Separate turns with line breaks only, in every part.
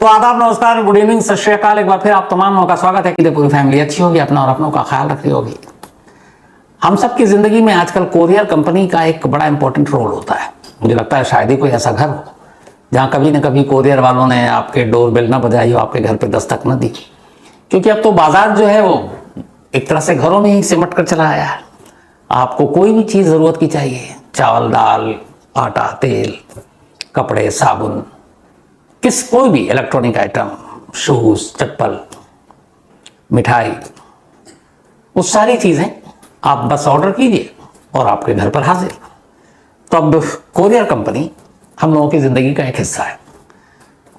तो आदाब, नमस्कार, गुड इवनिंग, सत श्री अकाल। एक बार फिर आप तमाम लोगों का स्वागत है कि पूरी फैमिली अच्छी होगी, अपना और अपनों का ख्याल रख रही होगी। हम सब की जिंदगी में आजकल कोरियर कंपनी का एक बड़ा इंपॉर्टेंट रोल होता है। मुझे लगता है शायद ही कोई ऐसा घर हो जहां कभी न कभी कोरियर वालों ने आपके डोर बेल ना बजाई हो, आपके घर पे दस्तक न दी। क्योंकि अब तो बाजार जो है वो एक तरह से घरों में ही सिमट कर चला आया है। आपको कोई भी चीज जरूरत की चाहिए, चावल, दाल, आटा, तेल, कपड़े, साबुन, कोई भी इलेक्ट्रॉनिक आइटम, शूज, चप्पल, मिठाई, वो सारी चीजें आप बस ऑर्डर कीजिए और आपके घर पर हाजिर। तो अब कोरियर कंपनी हम लोगों की जिंदगी का एक हिस्सा है।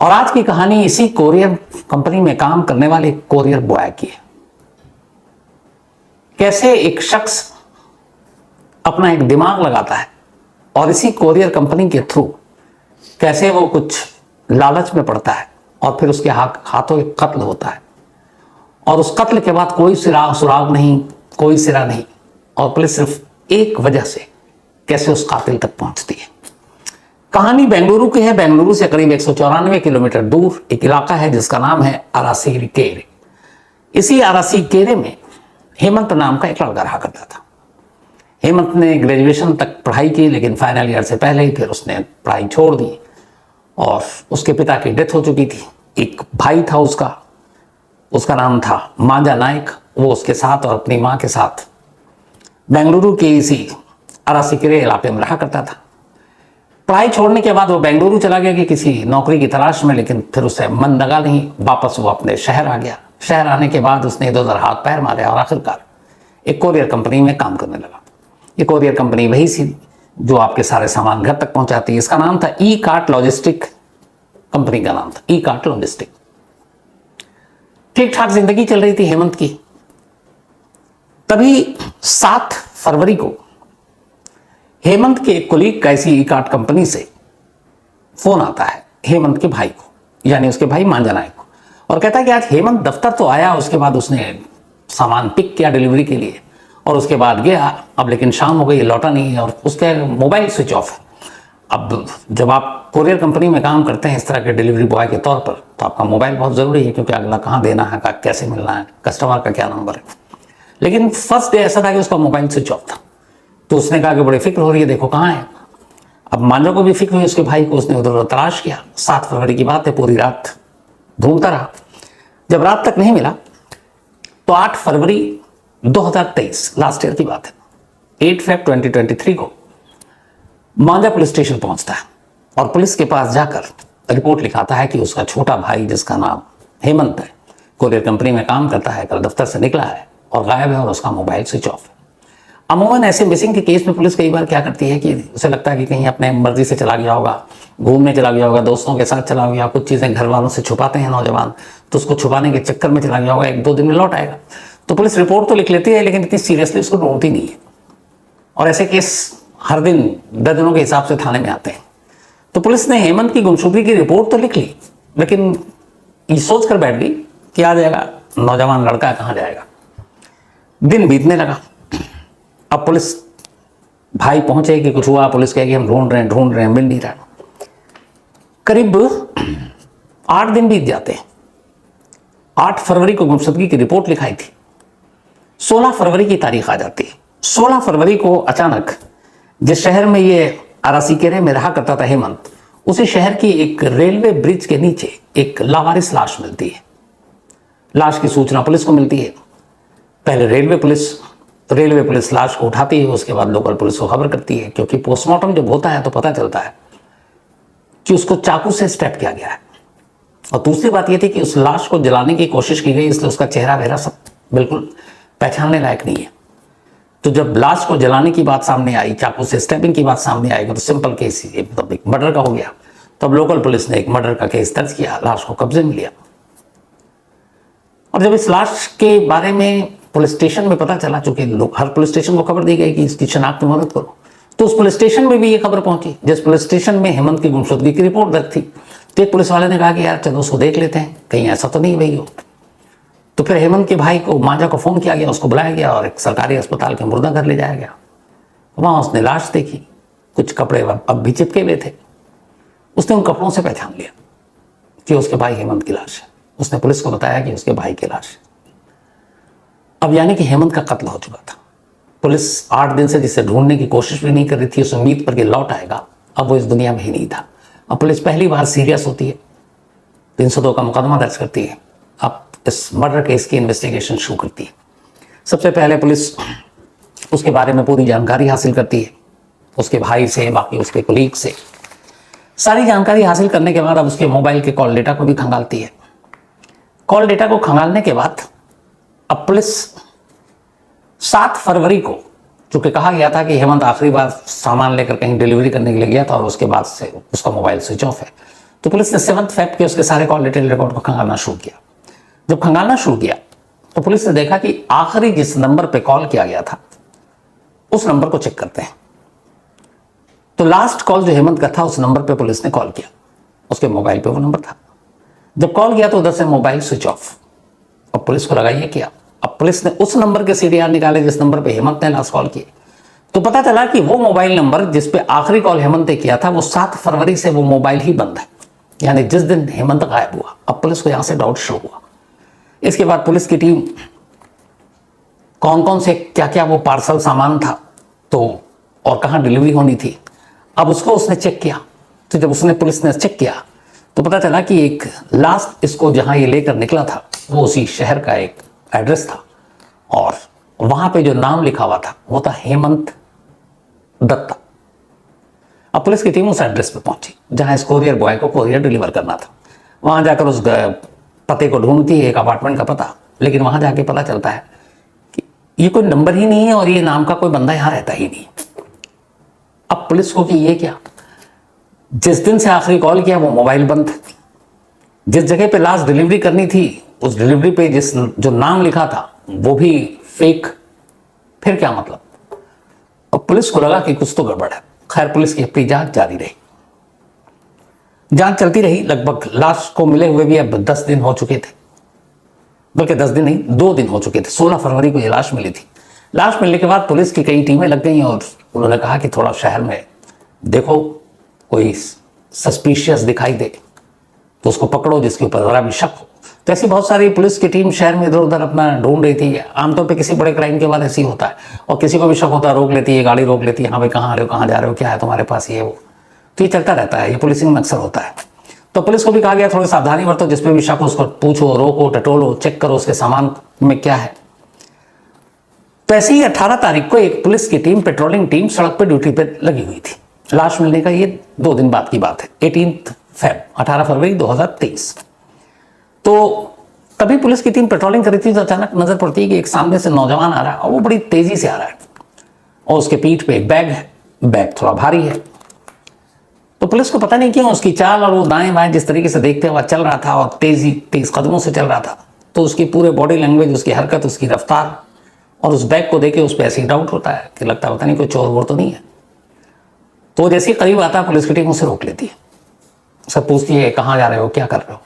और आज की कहानी इसी कोरियर कंपनी में काम करने वाले कोरियर बॉय की है। कैसे एक शख्स अपना एक दिमाग लगाता है और इसी कोरियर कंपनी के थ्रू कैसे वो कुछ लालच में पड़ता है और फिर उसके हाथों एक कत्ल होता है। और उस कत्ल के बाद कोई सुराग नहीं, कोई सिरा नहीं, और पुलिस सिर्फ एक वजह से कैसे उस कातिल तक पहुंचती है। कहानी बेंगलुरु की है। बेंगलुरु से करीब 194 किलोमीटर दूर एक इलाका है जिसका नाम है अरासीकेरे। इसी अरासीकेरे में हेमंत नाम का एक लड़का रहा करता था। हेमंत ने ग्रेजुएशन तक पढ़ाई की, लेकिन फाइनल ईयर से पहले ही फिर उसने पढ़ाई छोड़ दी और उसके पिता की डेथ हो चुकी थी। एक भाई था उसका नाम था मांजा नायक। वो उसके साथ और अपनी माँ के साथ बेंगलुरु के इसी अरासीकेरे इलाके में रहा करता था। पढ़ाई छोड़ने के बाद वो बेंगलुरु चला गया कि किसी नौकरी की तलाश में, लेकिन फिर उसे मन लगा नहीं। वापस वो अपने शहर आ गया। शहर आने के बाद उसने इधर उधर हाथ पैर मारे और आखिरकार एक कोरियर कंपनी में काम करने लगा। ये कोरियर कंपनी वही सी जो आपके सारे सामान घर तक पहुंचाती है। इसका नाम था ई कार्ट लॉजिस्टिक। कंपनी का नाम था ई कार्ट लॉजिस्टिक। ठीक ठाक जिंदगी चल रही थी हेमंत की। तभी 7 फरवरी को हेमंत के एक कोलीग का इसी ई कार्ट कंपनी से फोन आता है हेमंत के भाई को, यानी उसके भाई मांजा नायक को, और कहता है कि आज हेमंत दफ्तर तो आया, उसके बाद उसने सामान पिक किया डिलीवरी के लिए और उसके बाद गया। अब लेकिन शाम हो गई, लौटा नहीं और उसके मोबाइल स्विच ऑफ है। अब जब आप कोरियर कंपनी में काम करते हैं इस तरह के डिलीवरी बॉय के तौर पर, तो आपका मोबाइल बहुत ज़रूरी है, क्योंकि अगला कहाँ देना है, कैसे मिलना है, कस्टमर का क्या नंबर है। लेकिन फर्स्ट डे ऐसा था कि उसका मोबाइल स्विच ऑफ था। तो उसने कहा कि बड़ी फिक्र हो रही है, देखो कहाँ है। अब मांझा को भी फिक्र हुई उसके भाई को। उसने उधर उधर तलाश किया। 7 फरवरी की बात है, पूरी रात ढूंढता रहा। जब रात तक नहीं मिला तो 8 फरवरी 2023, लास्ट ईयर की बात है, 8 फेब 2023 को मांझा पुलिस स्टेशन पहुंचता है और पुलिस के पास जाकर रिपोर्ट लिखाता है कि उसका छोटा भाई, जिसका नाम हेमंत है, कोरियर कंपनी में काम करता है, कल दफ्तर से निकला है और गायब है और उसका मोबाइल स्विच ऑफ है। अमूमन ऐसे मिसिंग के केस में पुलिस कई बार क्या करती है कि उसे लगता है कि कहीं अपने मर्जी से चला गया होगा, घूमने चला गया होगा, दोस्तों के साथ चला गया, कुछ चीज़ें घर वालों से छुपाते हैं नौजवान, तो उसको छुपाने के चक्कर में चला गया होगा, 1-2 दिन में लौट आएगा। तो पुलिस रिपोर्ट तो लिख लेती है, लेकिन इतनी सीरियसली उसको ढूंढती नहीं है। और ऐसे केस हर दिन दर्जनों के हिसाब से थाने में आते हैं। तो पुलिस ने हेमंत की गुमशुदगी की रिपोर्ट तो लिख ली, लेकिन ये सोच कर बैठ गई कि आ जाएगा, नौजवान लड़का कहाँ जाएगा। दिन बीतने लगा। अब पुलिस भाई पहुंचे कि कुछ हुआ। पुलिस कहेगी हम ढूंढ रहे हैं, मिल नहीं रहा। करीब 8 दिन बीत जाते हैं। 8 फरवरी को गुमशुदगी की रिपोर्ट लिखाई थी। 16 फरवरी की तारीख आ जाती है। 16 फरवरी को अचानक जिस शहर में ये अरासीकेरे में रहा करता था हेमंत, उसी शहर की एक रेलवे ब्रिज के नीचे एक लावारिस लाश मिलती है। लाश की सूचना पुलिस को मिलती है। पहले रेलवे पुलिस लाश को उठाती है, उसके बाद लोकल पुलिस को खबर करती है, क्योंकि पोस्टमार्टम जब होता है तो पता चलता है कि उसको चाकू से स्टैब किया गया है। और दूसरी बात यह थी कि उस लाश को जलाने की कोशिश की गई, इसलिए उसका चेहरा वेहरा सब बिल्कुल पहचानने लायक नहीं है। तो जब लाश को जलाने की बात सामने आई, चाकू से स्टैबिंग की बात सामने आई, तो सिंपल केस ही मतलब एक मर्डर का हो गया। तब लोकल पुलिस ने एक मर्डर का केस दर्ज किया, लाश को कब्जे में लिया। और जब इस लाश के बारे में पुलिस स्टेशन में पता चला, चूंकि हर पुलिस स्टेशन को खबर दी गई कि इसकी शनाख्त में मदद करो, तो उस पुलिस स्टेशन में भी ये खबर पहुंची जिस पुलिस स्टेशन में हेमंत की गुमशुदगी की रिपोर्ट दर्ज थी। तो एक पुलिस वाले ने कहा कि यार चलो उसको देख लेते हैं, कहीं ऐसा तो नहीं हुई हो। तो फिर हेमंत के भाई को, मांझा को फोन किया गया, उसको बुलाया गया और एक सरकारी अस्पताल के मुर्दा घर ले जाया गया। वहां उसने लाश देखी, कुछ कपड़े अब भी चिपके हुए थे। उसने उन कपड़ों से पहचान लिया कि उसके भाई हेमंत की लाश है। उसने पुलिस को बताया कि उसके भाई की लाश है। अब यानी कि हेमंत का कत्ल हो चुका था। पुलिस 8 दिन से जिसे ढूंढने की कोशिश भी नहीं कर रही थी, उस उम्मीद पर कि लौट आएगा, अब वो इस दुनिया में ही नहीं था। अब पुलिस पहली बार सीरियस होती है, 302 का मुकदमा दर्ज करती है, अब इस मर्डर केस की इन्वेस्टिगेशन शुरू करती है। सबसे पहले पुलिस उसके बारे में पूरी जानकारी हासिल करती है, उसके भाई से, बाकी उसके कोलीग से। सारी जानकारी हासिल करने के बाद अब उसके मोबाइल के कॉल डेटा को भी खंगालती है। कॉल डेटा को खंगालने के बाद अब पुलिस 7 फरवरी को, चूंकि कहा गया था कि हेमंत आखिरी बार सामान लेकर कहीं डिलीवरी करने के लिए गया था और उसके बाद से उसका मोबाइल स्विच ऑफ है, तो पुलिस ने 7 फेब के उसके सारे कॉल डिटेल रिकॉर्ड को खंगालना शुरू किया। जब खंगालना शुरू किया तो पुलिस ने देखा कि आखिरी जिस नंबर पे कॉल किया गया था उस नंबर को चेक करते हैं। तो लास्ट कॉल जो हेमंत का था उस नंबर पे पुलिस ने कॉल किया, उसके मोबाइल पे वो नंबर था। जब कॉल किया तो उधर से मोबाइल स्विच ऑफ। अब पुलिस को लगा ये क्या। अब पुलिस ने उस नंबर के सीडीआर निकाले जिस नंबर पे हेमंत ने लास्ट कॉल किए, तो पता चला कि वो मोबाइल नंबर जिस पे आखिरी कॉल हेमंत ने किया था वो 7 फरवरी से वो मोबाइल ही बंद है, यानी जिस दिन हेमंत गायब हुआ। अब पुलिस को यहां से डाउट शुरू हुआ। इसके बाद पुलिस की टीम कौन कौन से क्या क्या वो पार्सल सामान था तो और कहां डिलीवरी होनी थी, अब उसको उसने चेक किया। तो जब उसने पुलिस ने चेक किया तो पता चला कि एक लास्ट इसको जहां ये लेकर निकला था वो उसी शहर का एक एड्रेस था और वहां पे जो नाम लिखा हुआ था वो था हेमंत दत्ता। अब पुलिस की टीम उस एड्रेस पे पहुंची जहां इस कोरियर बॉय को कोरियर डिलीवर करना था। वहां जाकर उस पते को ढूंढती है, एक अपार्टमेंट का पता, लेकिन वहां जाके पता चलता है कि ये कोई नंबर ही नहीं है और ये नाम का कोई बंदा यहां रहता ही नहीं। अब पुलिस को कि ये क्या, जिस दिन से आखिरी कॉल किया वो मोबाइल बंद, जिस जगह पे लास्ट डिलीवरी करनी थी उस डिलीवरी पे जो नाम लिखा था वो भी फेक, फिर क्या मतलब। अब पुलिस को लगा कि कुछ तो गड़बड़ है। खैर पुलिस की अपनी जांच जारी रही, जांच चलती रही। लगभग लाश को मिले हुए भी अब 10 दिन हो चुके थे, बल्कि 10 दिन नहीं 2 दिन हो चुके थे। 16 फरवरी को ये लाश मिली थी। लाश मिलने के बाद पुलिस की कई टीमें लग गई और उन्होंने कहा कि थोड़ा शहर में देखो, कोई सस्पिशियस दिखाई दे तो उसको पकड़ो जिसके ऊपर जरा भी शक हो। तो ऐसी बहुत सारी पुलिस की टीम शहर में इधर उधर अपना ढूंढ रही थी। आमतौर पे किसी बड़े क्राइम के बाद ऐसे ही होता है और किसी को भी शक होता है, रोक लेती है, गाड़ी रोक लेती है, हाँ भाई कहाँ आ रहे हो, कहाँ जा रहे हो, क्या है तुम्हारे पास, ये वो। तो ये चलता रहता है, ये पुलिसिंग में अक्सर होता है। तो पुलिस को भी कहा गया थोड़ी सावधानी बरतो, जिसपे भी शक हो उसको पूछो, रोको, टटोलो, चेक करो उसके सामान में क्या है। तो ऐसे ही 18 तारीख को एक पुलिस की टीम, पेट्रोलिंग टीम सड़क पर ड्यूटी पे लगी हुई थी। लाश मिलने का ये 2 दिन बाद की बात है, 18 फरवरी 2023। तो तभी पुलिस की टीम पेट्रोलिंग कर रही थी तो अचानक नजर पड़ती है कि एक सामने से नौजवान आ रहा है और वो बड़ी तेजी से आ रहा है और उसके पीठ पे एक बैग है, बैग थोड़ा भारी है। तो पुलिस को पता नहीं क्यों उसकी चाल और वो दाएं बाएं जिस तरीके से देखते हुए चल रहा था और तेज कदमों से चल रहा था, तो उसकी पूरे बॉडी लैंग्वेज, उसकी हरकत, उसकी रफ्तार और उस बैग को देखे उस पर ऐसे ही डाउट होता है कि लगता है पता नहीं कोई चोर वोर तो नहीं है। तो जैसे ही करीब आता है पुलिस की टीम उसे रोक लेती है, सब पूछती है कहाँ जा रहे हो, क्या कर रहे हो।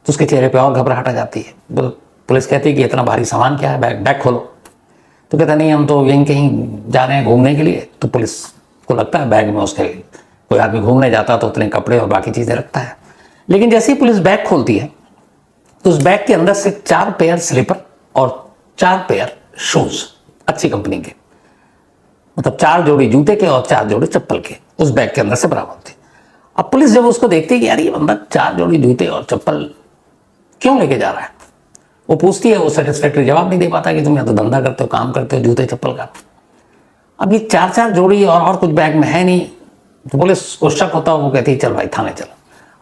तो उसके चेहरे पे और घबराहट आ जाती है। पुलिस कहती है कि इतना भारी सामान क्या है, बैग खोलो। तो कहता नहीं हम तो यहीं कहीं जा रहे हैं घूमने के लिए। तो पुलिस को लगता है बैग में उसके कोई आदमी घूमने जाता तो उतने कपड़े और बाकी चीज़ें रखता है। लेकिन जैसे ही पुलिस बैग खोलती है तो उस बैग के अंदर से 4 पेयर स्लीपर और 4 पेयर शूज अच्छी कंपनी के, मतलब 4 जोड़ी जूते के और 4 जोड़ी चप्पल के उस बैग के अंदर से बरामद थे। अब पुलिस जब उसको देखती है कि यार ये बंदा 4 जोड़ी जूते और चप्पल क्यों लेके जा रहा है, वो पूछती है, वो सेटिस्फैक्टरी जवाब नहीं दे पाता कि तुम या तो धंधा करते हो, काम करते हो जूते चप्पल का। अब ये 4 जोड़ी और कुछ बैग में है नहीं, तो पुलिस को शक होता है। वो कहती है चल भाई थाने चल।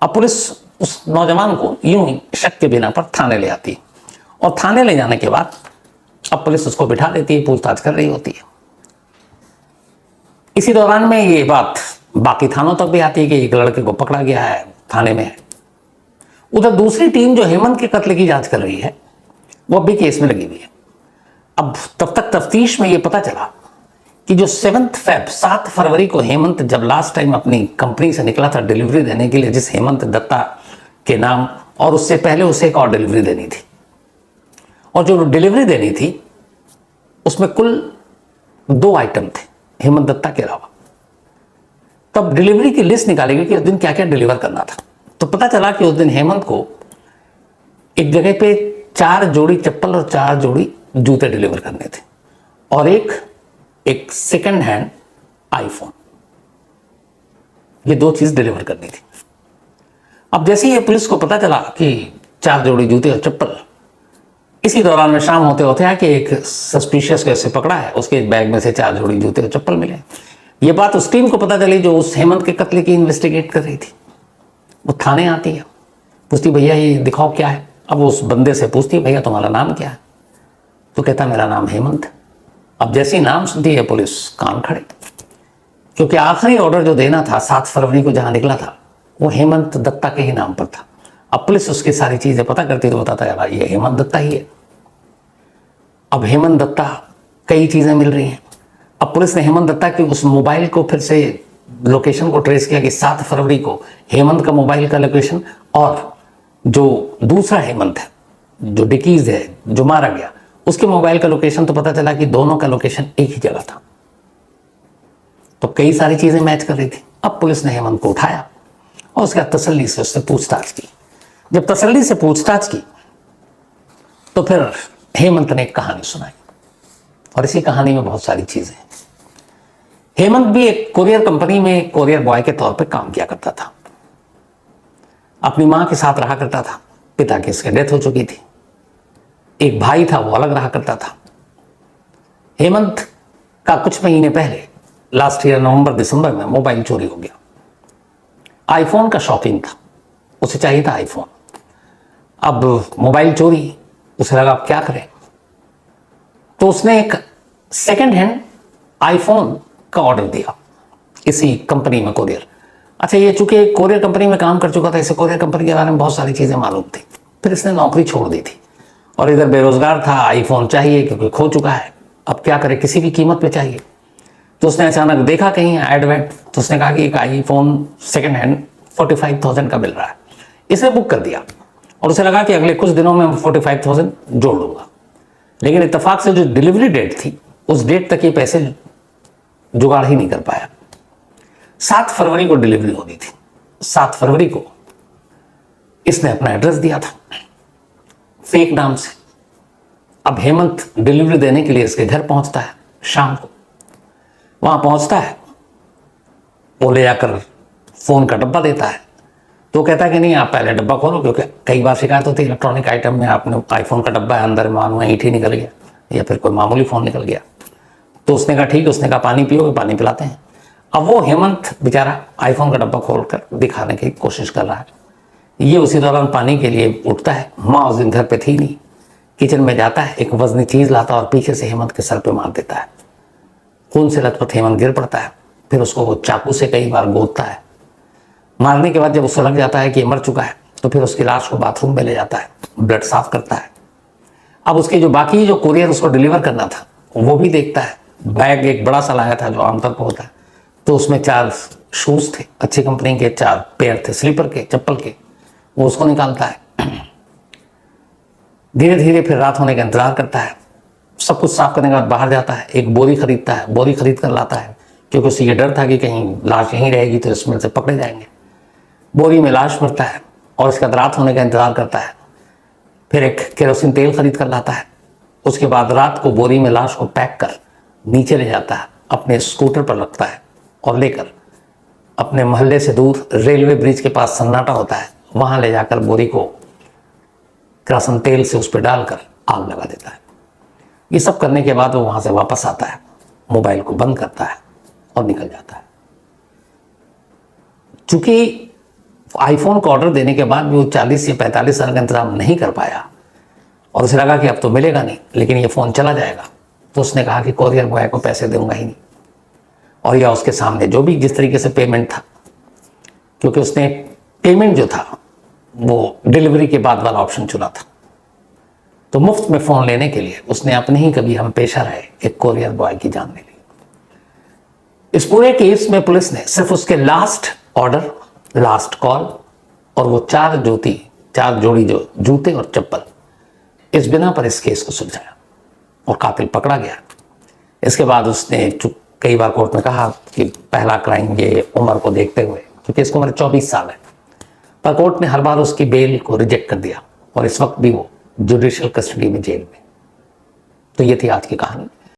अब पुलिस उस नौजवान को यूं ही शक के बिना पर थाने ले आती है और थाने ले जाने के बाद अब पुलिस उसको बिठा देती है, पूछताछ कर रही होती है। इसी दौरान में ये बात बाकी थानों तक भी आती है कि एक लड़के को पकड़ा गया है, थाने में है। उधर दूसरी टीम जो हेमंत के कत्ल की जांच कर रही है वो अब भी केस में लगी हुई है। अब तब तक तफ्तीश में ये पता चला कि जो 7 फरवरी को हेमंत जब लास्ट टाइम अपनी कंपनी से निकला था डिलीवरी देने के लिए, जिस हेमंत दत्ता के नाम, और उससे पहले उसे एक और डिलीवरी देनी थी, और जो डिलीवरी देनी थी उसमें कुल 2 आइटम थे हेमंत दत्ता के अलावा। तब डिलीवरी की लिस्ट निकाली गई कि उस दिन क्या क्या डिलीवर करना था। तो पता चला कि उस दिन हेमंत को एक जगह पे 4 जोड़ी चप्पल और 4 जोड़ी जूते डिलीवर करने थे और एक सेकंड हैंड आईफोन, ये 2 चीज डिलीवर करनी थी। अब जैसे ही पुलिस को पता चला कि 4 जोड़ी जूते और चप्पल, इसी दौरान में शाम होते होते है कि एक सस्पिशियस को ऐसे पकड़ा है, उसके बैग में से 4 जोड़ी जूते और चप्पल मिले। ये बात उस टीम को पता चली जो उस हेमंत के कत्ल की इन्वेस्टिगेट कर रही थी। वो थाने आती है, पूछती भैया ये दिखाओ क्या है। अब उस बंदे से पूछती भैया तुम्हारा नाम क्या है, तो कहता मेरा नाम हेमंत। अब जैसे ही नाम सुनती है पुलिस कान खड़े, क्योंकि आखिरी ऑर्डर जो देना था 7 फरवरी को जहां निकला था वो हेमंत दत्ता के ही नाम पर था। अब पुलिस उसकी सारी चीजें पता करती तो बताता है ये हेमंत दत्ता ही है। अब हेमंत दत्ता कई चीजें मिल रही हैं। अब पुलिस ने हेमंत दत्ता की उस मोबाइल को फिर से लोकेशन को ट्रेस किया कि 7 फरवरी को हेमंत का मोबाइल का लोकेशन और जो दूसरा हेमंत है जो डिकीज है जो मारा गया उसके मोबाइल का लोकेशन, तो पता चला कि दोनों का लोकेशन एक ही जगह था। तो कई सारी चीजें मैच कर रही थी। अब पुलिस ने हेमंत को उठाया और उसके बाद तसल्ली से उससे पूछताछ की। जब तसल्ली से पूछताछ की तो फिर हेमंत ने एक कहानी सुनाई और इसी कहानी में बहुत सारी चीजें हैं। हेमंत भी एक कोरियर कंपनी में कोरियर बॉय के तौर पर काम किया करता था। अपनी मां के साथ रहा करता था, पिता की इसकी डेथ हो चुकी थी। एक भाई था वो अलग रहा करता था। हेमंत का कुछ महीने पहले लास्ट ईयर नवंबर दिसंबर में मोबाइल चोरी हो गया। आईफोन का शौकीन था, उसे चाहिए था आईफोन। अब मोबाइल चोरी, उसे लगा अब क्या करें, तो उसने एक सेकंड हैंड आईफोन का ऑर्डर दिया इसी कंपनी में कोरियर। अच्छा, ये चूंकि कोरियर कंपनी में काम कर चुका था, इसे कोरियर कंपनी के बारे में बहुत सारी चीजें मालूम थी। फिर इसने नौकरी छोड़ दी थी और इधर बेरोजगार था, आईफोन चाहिए क्योंकि खो चुका है, अब क्या करे, किसी भी कीमत पे चाहिए। तो उसने अचानक देखा कहीं एड वेड, तो उसने कहा कि एक आईफोन सेकंड हैंड 45,000 का मिल रहा है, इसे बुक कर दिया और उसे लगा कि अगले कुछ दिनों में 45,000 जोड़ लूंगा। लेकिन इत्तेफाक से जो डिलीवरी डेट थी उस डेट तक ये पैसे जुगाड़ ही नहीं कर पाया। 7 फरवरी को डिलीवरी होनी थी। 7 फरवरी को इसने अपना एड्रेस दिया था फेक नाम से। अब हेमंत डिलीवरी देने के लिए इसके घर पहुंचता है शाम को। वहां पहुंचता है, वो ले जाकर फोन का डब्बा देता है। तो कहता है कि नहीं आप पहले डब्बा खोलो, क्योंकि कई बार शिकायत होती है इलेक्ट्रॉनिक आइटम में आपने आईफोन का डब्बा है, अंदर मानो ईंट ही निकल गया या फिर कोई मामूली फोन निकल गया। तो उसने कहा ठीक है, उसने कहा पानी पियोगे, पानी पिलाते हैं। अब वो हेमंत बेचारा आईफोन का डब्बा खोलकर दिखाने की कोशिश कर रहा है। ये उसी दौरान पानी के लिए उठता है। माँ उस दिन घर पे थी नहीं, किचन में जाता है, एक वजनी चीज लाता है और पीछे से हेमंत के सर पे मार देता है। खून से लथपथ हेमंत गिर पड़ता है। फिर उसको वो चाकू से कई बार गोदता है। मारने के बाद जब उसको लग जाता है कि मर चुका है, तो फिर उसकी लाश को बाथरूम में ले जाता है, ब्लड साफ करता है। अब उसके जो बाकी जो कोरियर उसको डिलीवर करना था वो भी देखता है। बैग एक बड़ा सा लाया था जो आमतौर पर होता है, तो उसमें 4 शूज थे, अच्छी कंपनी के 4 पेयर थे स्लीपर के, चप्पल के। वो उसको निकालता है। धीरे धीरे फिर रात होने का इंतजार करता है। सब कुछ साफ करने के बाद बाहर जाता है, एक बोरी खरीदता है, बोरी खरीद कर लाता है, क्योंकि उसे ये डर था कि कहीं लाश यहीं रहेगी तो इसमें से पकड़े जाएंगे। बोरी में लाश भरता है और उसके बाद रात होने का इंतजार करता है। फिर एक केरोसिन तेल खरीद कर लाता है। उसके बाद रात को बोरी में लाश को पैक कर नीचे ले जाता है, अपने स्कूटर पर रखता है और लेकर अपने मोहल्ले से दूर रेलवे ब्रिज के पास सन्नाटा होता है, वहां ले जाकर बोरी को केरोसिन तेल से उस पर डालकर आग लगा देता है। ये सब करने के बाद वो वहां से वापस आता है, मोबाइल को बंद करता है और निकल जाता है। चूंकि आईफोन का ऑर्डर देने के बाद भी वो 40 या 45 साल का इंतजाम नहीं कर पाया और उसे लगा कि अब तो मिलेगा नहीं, लेकिन ये फोन चला जाएगा, तो उसने कहा कि कोरियर बॉय को पैसे दूंगा ही नहीं। और या उसके सामने जो भी जिस तरीके से पेमेंट था, क्योंकि उसने पेमेंट जो था वो डिलीवरी के बाद वाला ऑप्शन चुना था, तो मुफ्त में फोन लेने के लिए उसने अपने ही कभी हम पेशा रहे एक कोरियर बॉय की जान ले ली। इस पूरे केस में पुलिस ने सिर्फ उसके लास्ट ऑर्डर, लास्ट कॉल और वो 4 जोड़ी जो जूते और चप्पल, इस बिना पर इस केस को सुलझाया और कातिल पकड़ा गया। इसके बाद उसने कई बार कोर्ट में कहा कि पहला क्राइम ये उम्र को देखते हुए, क्योंकि इसको उम्र 24 साल है, पर कोर्ट ने हर बार उसकी बेल को रिजेक्ट कर दिया और इस वक्त भी वो जुडिशियल कस्टडी में जेल में। तो ये थी आज की कहानी।